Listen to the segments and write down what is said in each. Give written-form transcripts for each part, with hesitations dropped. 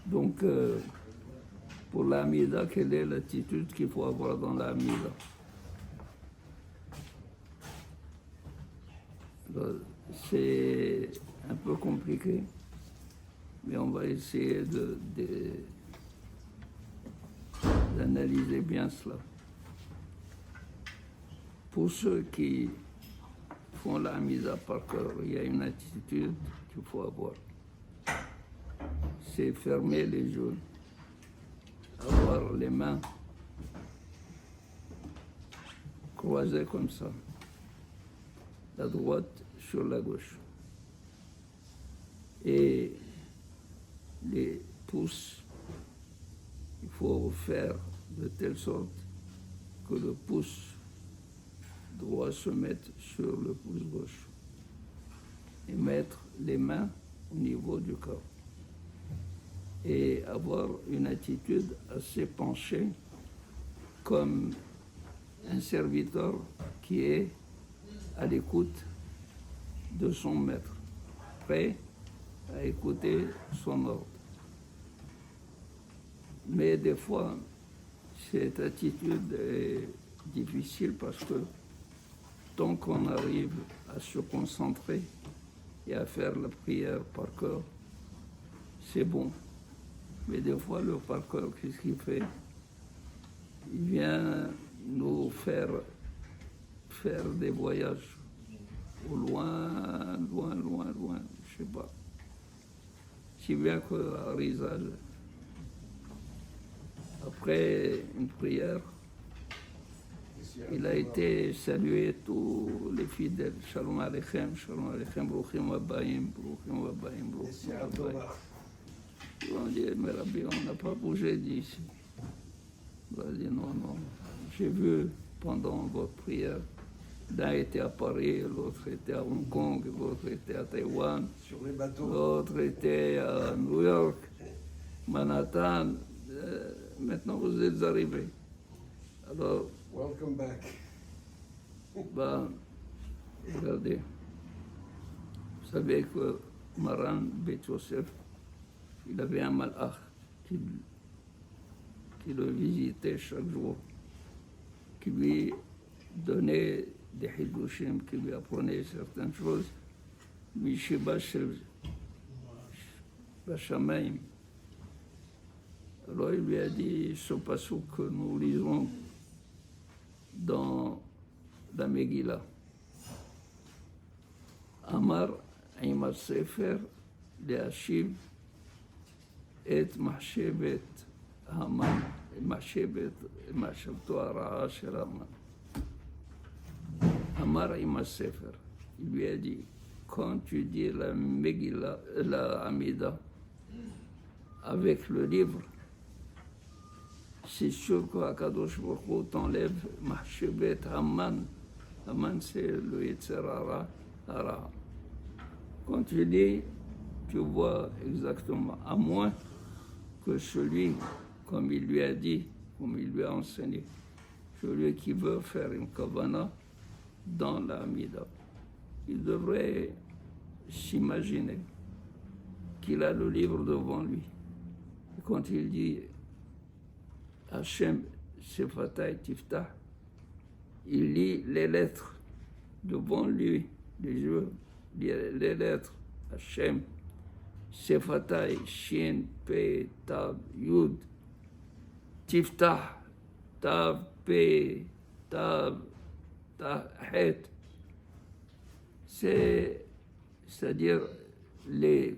Donc, pour l'amida, quelle est l'attitude qu'il faut avoir dans l'amida? C'est un peu compliqué, mais on va essayer d'analyser bien cela. Pour ceux qui font l'amida par cœur, il y a une attitude qu'il faut avoir. C'est fermer les yeux, avoir les mains croisées comme ça, la droite sur la gauche. Et les pouces, il faut faire de telle sorte que le pouce droit se mette sur le pouce gauche et mettre les mains au niveau du corps et avoir une attitude assez penchée comme un serviteur qui est à l'écoute de son maître, prêt à écouter son ordre. Mais des fois, cette attitude est difficile parce que tant qu'on arrive à se concentrer et à faire la prière par cœur, c'est bon. Mais des fois, le par cœur, qu'est-ce qu'il fait? Il vient nous faire des voyages au loin, je sais pas. Si bien qu'à Rizal, après une prière, il a été salué tous les fidèles. Shalom Aleichem, Bruchim Abayim, Bruchim Abayim, Bruchim Abayim. Ils vont dire, mais Rabbi, on n'a pas bougé d'ici. Il va dire, non, j'ai vu pendant votre prière, l'un était à Paris, l'autre était à Hong Kong, l'autre était à Taïwan, sur les bateaux, l'autre était à New York, Manhattan. Maintenant, vous êtes arrivés. Alors, welcome back. Ben, regardez, vous savez que Maran Bet Yosef, il avait un malach qui le visitait chaque jour, qui lui donnait des hidushim, qui lui apprenait certaines choses, Mishiba Bashamayim. Alors il lui a dit ce passage que nous lisons dans la Megillah. Amar Ima Sefer Leashiv et Mahshevet Haman, Mahshabto Ara'a Shel Haman. Amar Ima Sefer, il lui a dit, quand tu dis la Megillah, la Amida, avec le livre, c'est sûr qu'Akadosh Baruch Hu t'enlève Mahshevet Haman. Haman, c'est le Yetzer Hara. Quand tu dis, tu vois exactement, à moins que celui, comme il lui a dit, comme il lui a enseigné, celui qui veut faire une kavana dans la Amida, il devrait s'imaginer qu'il a le livre devant lui. Et quand il dit Hachem Sefatai Tiftah, il lit les lettres devant lui, les lettres Hachem Sefatai Shin Pe Tav Yud Tiftah Tav Pe Tav Het, c'est-à-dire les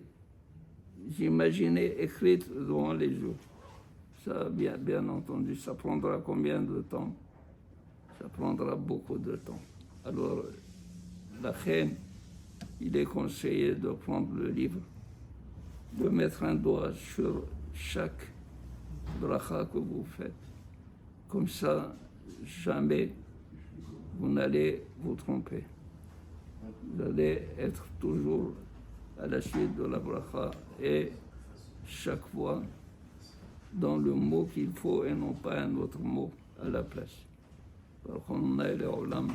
imaginés écrites devant les yeux. Ça, bien entendu, ça prendra combien de temps? Ça prendra beaucoup de temps. Alors, la reine, il est conseillé de prendre le livre, de mettre un doigt sur chaque bracha que vous faites. Comme ça, jamais vous n'allez vous tromper. Vous allez être toujours à la suite de la bracha et chaque fois dans le mot qu'il faut et non pas un autre mot à la place. Amen.